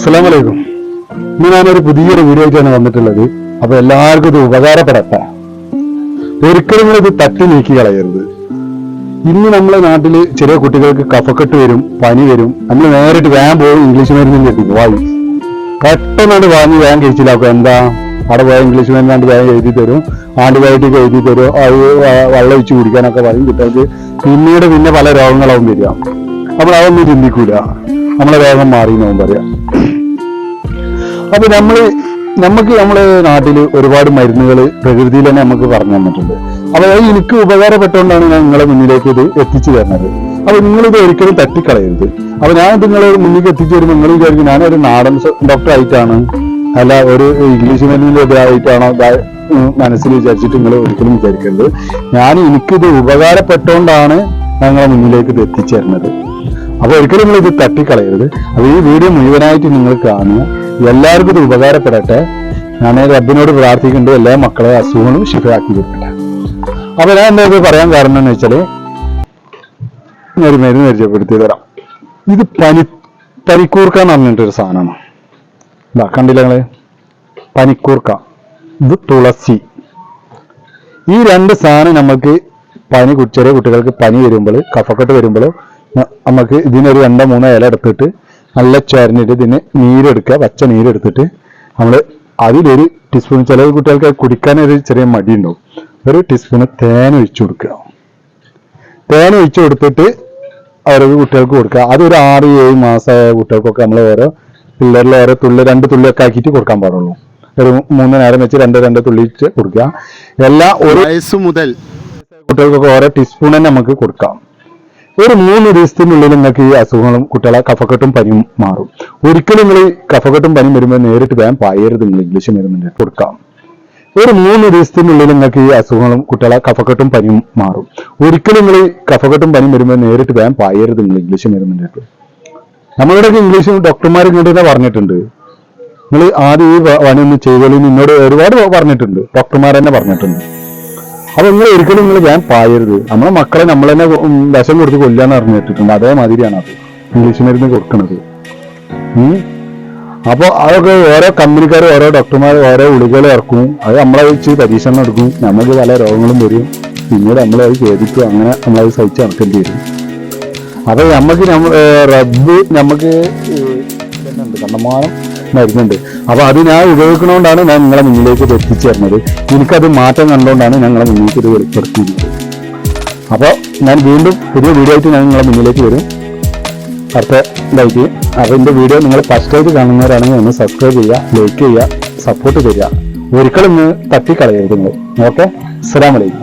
അസ്സലാമു അലൈക്കും. ഇന്ന് ഞാനൊരു പുതിയൊരു വീഡിയോ ആയിട്ടാണ് വന്നിട്ടുള്ളത്. അപ്പൊ എല്ലാവർക്കും ഇത് ഉപകാരപ്പെടട്ടെ. ഒരിക്കലും ഇത് തട്ടി നീക്കി കളയരുത്. ഇന്ന് നമ്മളെ നാട്ടില് ചെറിയ കുട്ടികൾക്ക് കഫക്കെട്ട് വരും, പനി വരും. നമ്മൾ നേരിട്ട് വേഗം പോകും ഇംഗ്ലീഷ് മരുന്നിൽ എത്തിക്കും. വായി പെട്ടെന്നാണ്ട് വാങ്ങി വേഗം കഴിച്ചില്ലാക്കും. എന്താ അവിടെ പോയ ഇംഗ്ലീഷ് മരുന്നാണ്ട് വേഗം എഴുതി തരും, ആന്റിബയോട്ടിക് എഴുതി തരും, അത് വെള്ളം ഒഴിച്ച് കുടിക്കാനൊക്കെ പറയും കുട്ടികൾക്ക്. പിന്നെ പല രോഗങ്ങളാവും വരിക. നമ്മൾ അതൊന്നും ചിന്തിക്കൂല, നമ്മളെ രോഗം മാറി എന്നാവും പറയാം. അപ്പൊ നമ്മളെ നാട്ടില് ഒരുപാട് മരുന്നുകൾ പ്രകൃതിയിൽ തന്നെ നമുക്ക് പറഞ്ഞു തന്നിട്ടുണ്ട്. അപ്പൊ അത് എനിക്ക് ഉപകാരപ്പെട്ടുകൊണ്ടാണ് ഞാൻ നിങ്ങളെ മുന്നിലേക്ക് ഇത് എത്തിച്ചു തരുന്നത്. അപ്പൊ നിങ്ങളിത് ഒരിക്കലും തട്ടിക്കളയരുത്. അപ്പൊ ഞാൻ നിങ്ങളെ മുന്നിലേക്ക് എത്തിച്ചു വരുമ്പോൾ നിങ്ങൾ വിചാരിക്കും ഞാനൊരു നാടൻ ഡോക്ടർ ആയിട്ടാണ്, അല്ല ഒരു ഇംഗ്ലീഷ് മരുന്നിന്റെ ഇതായിട്ടാണോ മനസ്സിൽ വിചാരിച്ചിട്ട് നിങ്ങൾ ഒരിക്കലും വിചാരിക്കരുത്. എനിക്കിത് ഉപകാരപ്പെട്ടുകൊണ്ടാണ് ഞങ്ങളെ മുന്നിലേക്ക് ഇത് എത്തിച്ചു തരുന്നത്. അപ്പൊ ഒരിക്കലും നിങ്ങൾ ഇത് തട്ടിക്കളയരുത്. അപ്പൊ ഈ വീഡിയോ മുഴുവനായിട്ട് നിങ്ങൾ കാണുക. എല്ലാവർക്കും ഇത് ഉപകാരപ്പെടട്ടെ. ഞാൻ റബ്ബിനോട് പ്രാർത്ഥിക്കുന്നുണ്ട് എല്ലാ മക്കളെ അസുഖങ്ങളും ശിഫയാക്കി കൊടുക്കട്ടെ. അപ്പൊ ഞാൻ എന്താ പറയാൻ കാരണം എന്ന് വെച്ചാല് ഒരു മരുന്ന് പരിചയപ്പെടുത്തി തരാം. ഇത് പനിക്കൂർക്ക എന്ന് പറഞ്ഞിട്ടൊരു സാധനമാണ്. ഇതാ കണ്ടില്ല നിങ്ങള്, പനിക്കൂർക്ക, ഇത് തുളസി. ഈ രണ്ട് സാധനം നമുക്ക് ചെറിയ കുട്ടികൾക്ക് പനി വരുമ്പോൾ, കഫക്കെട്ട് വരുമ്പോൾ നമുക്ക് ഇതിനൊരു 2-3 ഇല എടുത്തിട്ട് നല്ല ചൊരഞ്ഞിട്ട് ഇതിന് നീരെടുക്കുക. പച്ച നീരെടുത്തിട്ട് നമ്മൾ അതിലൊരു ടീസ്പൂൺ, ചില കുട്ടികൾക്ക് കുടിക്കാനൊരു ചെറിയ മടി ഉണ്ടാവും, ഒരു ടീസ്പൂണ് തേൻ ഒഴിച്ചു കൊടുക്കുക. തേൻ ഒഴിച്ചു കൊടുത്തിട്ട് ഓരോ കുട്ടികൾക്ക് കൊടുക്കുക. അതൊരു 6-7 മാസമായ കുട്ടികൾക്കൊക്കെ നമ്മൾ ഓരോ പിള്ളേരിൽ ഓരോ 2 തുള്ളിയൊക്കെ ആക്കിയിട്ട് കൊടുക്കാൻ പാടുള്ളൂ. ഒരു 3 നേരം വെച്ച് 2 തുള്ളി കൊടുക്കുക. എല്ലാം ഒരു വയസ്സ് മുതൽ കുട്ടികൾക്കൊക്കെ ഓരോ ടീസ്പൂൺ തന്നെ നമുക്ക് കൊടുക്കാം. ഒരു 3 ദിവസത്തിനുള്ളിൽ നിങ്ങൾക്ക് ഈ അസുഖങ്ങളും കുട്ടികളെ കഫക്കെട്ടും പനിയും മാറും. ഒരിക്കലും നിങ്ങൾ കഫക്കെട്ടും പനിയും വരുമ്പോൾ നേരിട്ട് വേഗം പായരുത്. നിങ്ങൾ ഇംഗ്ലീഷ് മരുന്നിന് കൊടുക്കാം. ഒരു 3 ദിവസത്തിനുള്ളിൽ നിങ്ങൾക്ക് ഈ അസുഖങ്ങളും കുട്ടികളെ കഫക്കെട്ടും പനിയും മാറും. ഒരിക്കലും നിങ്ങൾ കഫക്കെട്ടും പനിയും വരുമ്പോൾ നേരിട്ട് വേഗം പായരുത്. നിങ്ങൾ ഇംഗ്ലീഷ് മരുന്നിന് നമ്മളുടെ ഇംഗ്ലീഷ് ഡോക്ടർമാർ ഇങ്ങോട്ട് തന്നെ പറഞ്ഞിട്ടുണ്ട്. നിങ്ങൾ ആദ്യം ഈ പണിയൊന്നും ചെയ്തോളൂ എന്നോട് ഒരുപാട് പറഞ്ഞിട്ടുണ്ട്, ഡോക്ടർമാർ തന്നെ പറഞ്ഞിട്ടുണ്ട്. അപ്പൊ നിങ്ങൾ ഒരിക്കലും ഞാൻ പായരുത്. നമ്മളെ മക്കളെ നമ്മൾ തന്നെ വിഷം കൊടുത്ത് കൊല്ലാന്ന് അറിഞ്ഞിട്ടുണ്ട്. അതേമാതിരിയാണ് അത് ഇംഗ്ലീഷ് മരുന്ന് കൊടുക്കുന്നത്. അപ്പൊ അതൊക്കെ ഓരോ കമ്പനിക്കാർ, ഓരോ ഡോക്ടർമാർ ഓരോ ഗുളികകൾ ഇറക്കും. അത് നമ്മളെ വെച്ച് പരീക്ഷണം എടുക്കും. നമുക്ക് പല രോഗങ്ങളും വരും. പിന്നീട് നമ്മളത് ഛേദിക്കും. അങ്ങനെ നമ്മളത് സഹിച്ച് നടക്കേണ്ടി വരും. അപ്പൊ റബ്ബ് നമുക്ക് കണ്ടമാനം മരുന്നുണ്ട്. അപ്പൊ അത് ഞാൻ ഉപയോഗിക്കണോണ്ടാണ് ഞാൻ നിങ്ങളെ മുന്നിലേക്ക് ഇത് എത്തിച്ചു തരുന്നത്. എനിക്കത് മാറ്റം കണ്ടുകൊണ്ടാണ് ഞങ്ങളെ മുന്നിലേക്ക് ഇത് വെളിപ്പെടുത്തിയിരുന്നത്. അപ്പോൾ ഞാൻ വീണ്ടും പുതിയ വീഡിയോ ആയിട്ട് ഞാൻ നിങ്ങളെ മുന്നിലേക്ക് വരും അടുത്ത ഇതായിട്ട്. അപ്പോൾ എൻ്റെ വീഡിയോ നിങ്ങൾ ഫസ്റ്റ് ആയിട്ട് കാണുന്നവരാണെങ്കിൽ ഒന്ന് സബ്സ്ക്രൈബ് ചെയ്യുക, ലൈക്ക് ചെയ്യുക, സപ്പോർട്ട് ചെയ്യുക. ഒരിക്കലും ഒന്ന് തട്ടിക്കളയരുത് നിങ്ങൾ. ഓക്കെ, അസ്സലാമു അലൈക്കും.